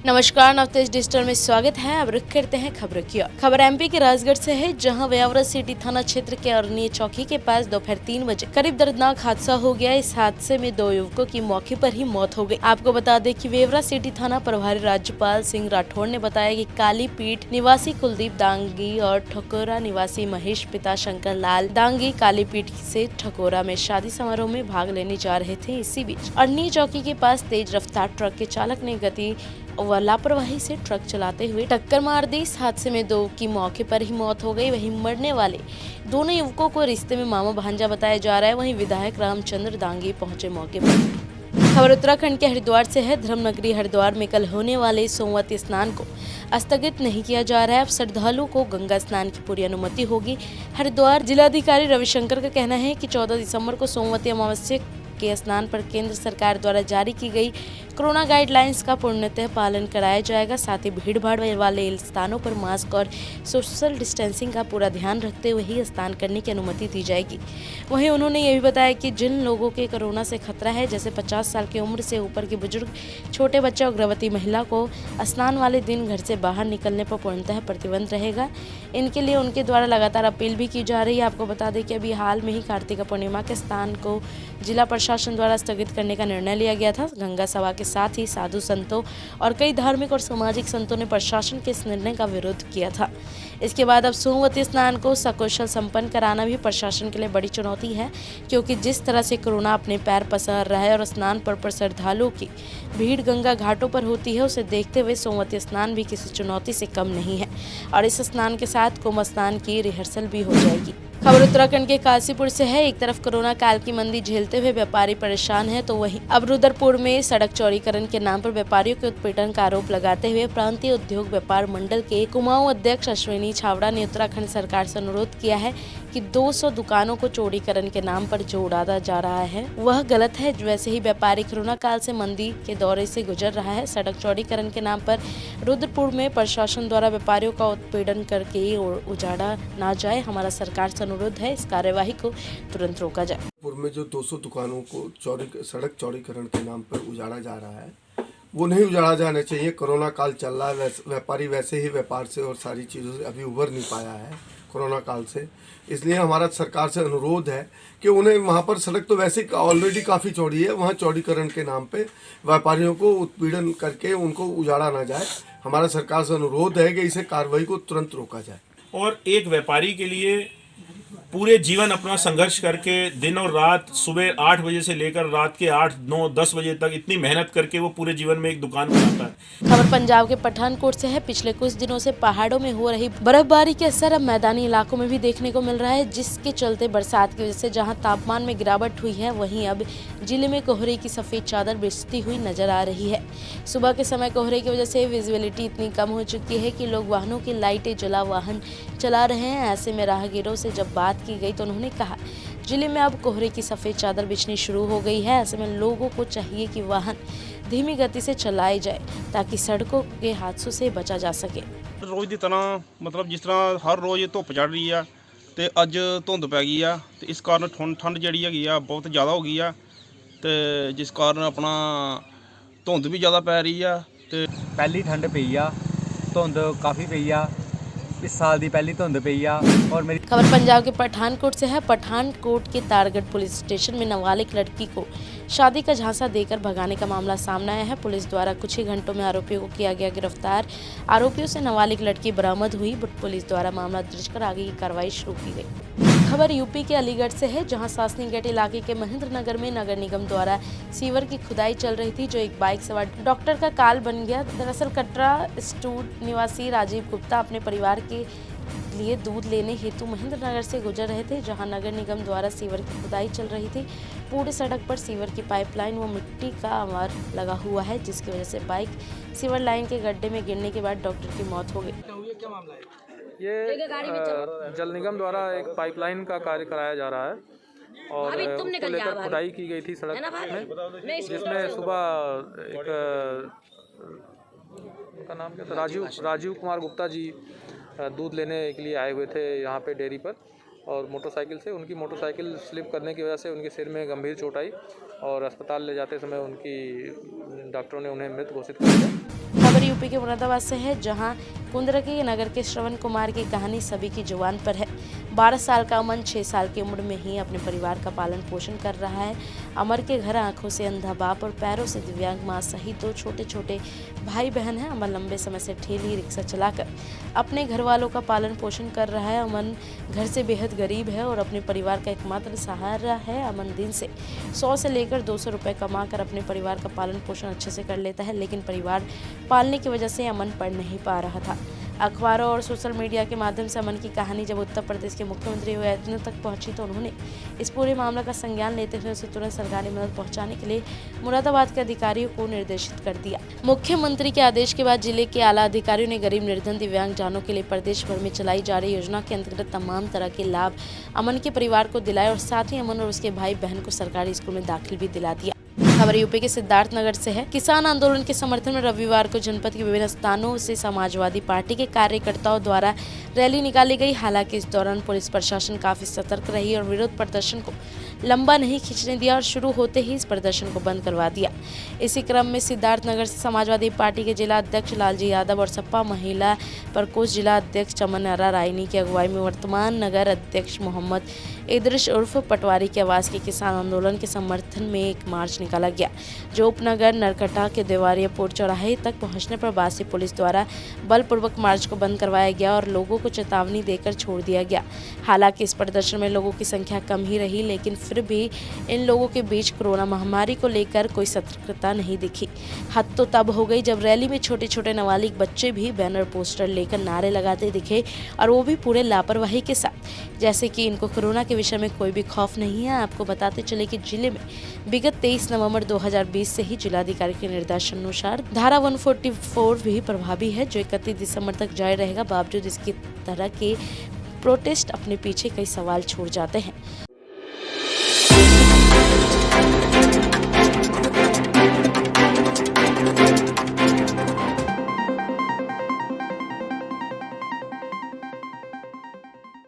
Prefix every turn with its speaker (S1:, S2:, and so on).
S1: नमस्कार, नवतेज डिजिटल में स्वागत है। अब रुख करते हैं खबरों की ओर। खबर एमपी के राजगढ़ से है, जहां व्यावरा सिटी थाना क्षेत्र के अरनिया चौकी के पास दोपहर 3 बजे करीब दर्दनाक हादसा हो गया। इस हादसे में 2 युवकों की मौके पर ही मौत हो गई। आपको बता दें कि व्यावरा सिटी थाना प्रभारी राज्यपाल सिंह राठौड़ ने बताया कि कालीपीठ निवासी कुलदीप दांगी और ठकोरा निवासी महेश पिता शंकर लाल दांगी कालीपीठ से ठकोरा में शादी समारोह में भाग लेने जा रहे थे। इसी बीच अरनिया चौकी के पास तेज रफ्तार ट्रक के चालक ने गति व लापरवाही से ट्रक चलाते हुए टक्कर मार दी। इस हादसे में 2 की मौके पर ही मौत हो गई। वहीं मरने वाले दोनों युवकों को रिश्ते में मामा भांजा बताया जा रहा है। वहीं विधायक रामचंद्र दांगी पहुंचे मौके पर। खबर उत्तराखंड के हरिद्वार से है। धर्मनगरी हरिद्वार में कल होने वाले सोमवती स्नान को स्थगित नहीं किया जा रहा है। अब श्रद्धालुओं को गंगा स्नान की पूरी अनुमति होगी। हरिद्वार जिलाधिकारी रविशंकर का कहना है कि 14 दिसंबर को सोमवती अमावस्या के स्नान पर केंद्र सरकार द्वारा जारी की गई कोरोना गाइडलाइंस का पूर्णतः पालन कराया जाएगा। साथ ही भीड़ भाड़ वाले स्थानों पर मास्क और सोशल डिस्टेंसिंग का पूरा ध्यान रखते हुए ही स्नान करने की अनुमति दी जाएगी। वहीं उन्होंने ये भी बताया कि जिन लोगों के कोरोना से खतरा है, जैसे 50 साल की उम्र से ऊपर के बुजुर्ग, छोटे बच्चे और गर्भवती महिला को स्नान वाले दिन घर से बाहर निकलने पर पूर्णतः प्रतिबंध रहेगा। इनके लिए उनके द्वारा लगातार अपील भी की जा रही है। आपको बता दें कि अभी हाल में ही कार्तिक पूर्णिमा के स्नान को जिला प्रशासन द्वारा स्थगित करने का निर्णय लिया गया था। गंगा सभा के साथ ही साधु संतों और कई धार्मिक और सामाजिक संतों ने प्रशासन के इस निर्णय का विरोध किया था। इसके बाद अब सोमवती स्नान को सकुशल संपन्न कराना भी प्रशासन के लिए बड़ी चुनौती है, क्योंकि जिस तरह से कोरोना अपने पैर पसार रहा है और स्नान पर श्रद्धालुओं की भीड़ गंगा घाटों पर होती है, उसे देखते हुए सोमवती स्नान भी किसी चुनौती से कम नहीं है और इस स्नान के साथ कुंभ स्नान की रिहर्सल भी हो जाएगी। खबर उत्तराखंड के काशीपुर से है। एक तरफ कोरोना काल की मंदी झेलते हुए व्यापारी परेशान है, तो वहीं अब रुद्रपुर में सड़क चौड़ीकरण के नाम पर व्यापारियों के उत्पीड़न का आरोप लगाते हुए प्रांतीय उद्योग व्यापार मंडल के कुमाऊं अध्यक्ष अश्विनी छाबड़ा ने उत्तराखंड सरकार से अनुरोध किया है कि 200 दुकानों को चौड़ीकरण के नाम पर जो उड़ाया जा रहा है वह गलत है। वैसे ही व्यापारी कोरोना काल से मंदी के दौरे से गुजर रहा है। सड़क चौड़ीकरण के नाम पर रुद्रपुर में प्रशासन द्वारा व्यापारियों का उत्पीड़न करके उजाड़ा ना जाए। हमारा सरकार से अनुरोध है, इस कार्यवाही को तुरंत रोका जाए।
S2: रुद्रपुर में जो 200 दुकानों को सड़क चौड़ीकरण के नाम पर उजाड़ा जा रहा है, वो नहीं उजाड़ा जाना चाहिए। कोरोना काल चल रहा है, व्यापारी वैसे ही व्यापार से और सारी चीज़ों से अभी उभर नहीं पाया है कोरोना काल से। इसलिए हमारा सरकार से अनुरोध है कि उन्हें वहाँ पर सड़क तो वैसे ऑलरेडी काफ़ी चौड़ी है, वहाँ चौड़ीकरण के नाम पे व्यापारियों को उत्पीड़न करके उनको उजाड़ा ना जाए। हमारा सरकार से अनुरोध है कि इसे कार्रवाई को तुरंत रोका जाए।
S3: और एक व्यापारी के लिए पूरे जीवन अपना संघर्ष करके दिन और रात, सुबह 8 बजे से लेकर रात के 8, 9, 10 बजे तक इतनी मेहनत करके वो पूरे जीवन में एक दुकान बनाता है।
S1: खबर पंजाब के पठानकोट से है। पिछले कुछ दिनों से पहाड़ों में हो रही बर्फबारी के असर अब मैदानी इलाकों में भी देखने को मिल रहा है, जिसके चलते बरसात की वजह से जहां तापमान में गिरावट हुई है, वहीं अब जिले में कोहरे की सफेद चादर बिछती हुई नजर आ रही है। सुबह के समय कोहरे की वजह से विजिबिलिटी इतनी कम हो चुकी है कि लोग वाहनों की लाइटें जला वाहन चला रहे हैं। ऐसे में राहगीरों से जब बात की गई तो उन्होंने कहा, जिले में अब कोहरे की सफेद चादर बिछनी शुरू हो गई है। ऐसे में लोगों को चाहिए कि वाहन धीमी गति से चलाए जाए ताकि सड़कों के हादसों से बचा जा सके।
S4: रोज़ की तरह मतलब जिस तरह हर रोज़ धुप्प चढ़ रही है तो अज धुंध पै गई है, तो इस कारण ठंड जी है बहुत ज़्यादा हो गई है, तो जिस कारण अपना धुंध भी ज़्यादा पै रही है। तो
S5: पहली ठंड पई आ, धुंध काफ़ी पई आ, इस साल की पहली धुंध पई आ। और मेरी
S1: खबर पंजाब के पठानकोट से है। पठानकोट के तारगढ़ पुलिस स्टेशन में नाबालिग लड़की को शादी का झांसा देकर भगाने का मामला सामने आया है। पुलिस द्वारा कुछ ही घंटों में आरोपियों को किया गया गिरफ्तार। आरोपियों से नाबालिग लड़की बरामद हुई। पुलिस द्वारा मामला दर्ज कर आगे की कार्रवाई शुरू की गई। खबर यूपी के अलीगढ़ से है, जहां सासनी गेट इलाके के महेंद्र नगर में नगर निगम द्वारा सीवर की खुदाई चल रही थी, जो एक बाइक सवार डॉक्टर का काल बन गया। दरअसल कटरा स्टूड निवासी राजीव गुप्ता अपने परिवार के लिए दूध लेने हेतु महेंद्र नगर से गुजर रहे थे, जहां नगर निगम द्वारा सीवर की खुदाई चल रही थी। पूरी सड़क पर सीवर की पाइपलाइन व मिट्टी का आवार लगा हुआ है, जिसकी वजह से बाइक सीवर लाइन के गड्ढे में गिरने के बाद डॉक्टर की मौत हो गई।
S6: ये जल निगम द्वारा एक पाइपलाइन का कार्य कराया जा रहा है और उसको लेकर खुदाई की गई थी सड़क में, जिसमें सुबह एक उनका नाम क्या था, राजीव कुमार गुप्ता जी दूध लेने के लिए आए हुए थे यहाँ पे डेयरी पर, और मोटरसाइकिल से उनकी मोटरसाइकिल स्लिप करने की वजह से उनके सिर में गंभीर चोट आई और अस्पताल ले जाते समय उनकी डॉक्टरों ने उन्हें मृत घोषित कर दिया।
S1: खबर यूपी के मुरादाबाद से है, जहां कुंदरकी नगर के श्रवण कुमार की कहानी सभी की जुबान पर है। 12 साल का अमन 6 साल की उम्र में ही अपने परिवार का पालन पोषण कर रहा है। अमर के घर आंखों से अंधा बाप और पैरों से दिव्यांग मां सहित 2 छोटे छोटे भाई बहन हैं। अमन लंबे समय से ठेली रिक्शा चलाकर अपने घर वालों का पालन पोषण कर रहा है। अमन घर से बेहद गरीब है और अपने परिवार का एकमात्र सहारा है। अमन दिन से 100 से लेकर 200 रुपए कमा कर अपने परिवार का पालन पोषण अच्छे से कर लेता है, लेकिन परिवार पालने की वजह से अमन पढ़ नहीं पा रहा था। अखबारों और सोशल मीडिया के माध्यम से अमन की कहानी जब उत्तर प्रदेश के मुख्यमंत्री योगी तक पहुंची तो उन्होंने इस पूरे मामले का संज्ञान लेते हुए उसे तुरंत सरकारी मदद पहुंचाने के लिए मुरादाबाद के अधिकारियों को निर्देशित कर दिया। मुख्यमंत्री के आदेश के बाद जिले के आला अधिकारियों ने गरीब निर्धन दिव्यांगजनों के लिए प्रदेश भर में चलाई जा रही योजना के अंतर्गत तमाम तरह के लाभ अमन के परिवार को दिलाए और साथ ही अमन और उसके भाई बहन को सरकारी स्कूल में दाखिल भी दिला दिया। खबर यूपी के सिद्धार्थनगर से है। किसान आंदोलन के समर्थन में रविवार को जनपद के विभिन्न स्थानों से समाजवादी पार्टी के कार्यकर्ताओं द्वारा रैली निकाली गई। हालांकि इस दौरान पुलिस प्रशासन काफी सतर्क रही और विरोध प्रदर्शन को लंबा नहीं खींचने दिया और शुरू होते ही इस प्रदर्शन को बंद करवा दिया। इसी क्रम में सिद्धार्थनगर से समाजवादी पार्टी के जिला अध्यक्ष लालजी यादव और सपा महिला प्रकोष्ठ जिला अध्यक्ष चमन आरा रायनी की अगुवाई में वर्तमान नगर अध्यक्ष मोहम्मद इदरिस उर्फ पटवारी के आवास के किसान आंदोलन के समर्थन में एक मार्च निकाला गया, जो उपनगर नरकटा के देवारियापुर चौराहे तक पहुंचने पर बासी पुलिस द्वारा बलपूर्वक मार्च को बंद करवाया गया और लोगों को चेतावनी देकर छोड़ दिया गया। हालांकि इस प्रदर्शन में लोगों की संख्या कम ही रही, लेकिन फिर भी इन लोगों के बीच कोरोना महामारी को लेकर कोई सतर्कता नहीं दिखी। हद तो तब हो गई जब रैली में छोटे छोटे नाबालिग बच्चे भी बैनर पोस्टर लेकर नारे लगाते दिखे, और वो भी पूरे लापरवाही के साथ, जैसे कि इनको कोरोना के विषय में कोई भी खौफ नहीं है। आपको बताते चले कि जिले में विगत 23 नवंबर 2020 से ही जिलाधिकारी के निर्देशानुसार धारा 144 भी प्रभावी है, जो 31 दिसंबर तक जारी रहेगा। बावजूद इसकी तरह के प्रोटेस्ट अपने पीछे कई सवाल छोड़ जाते हैं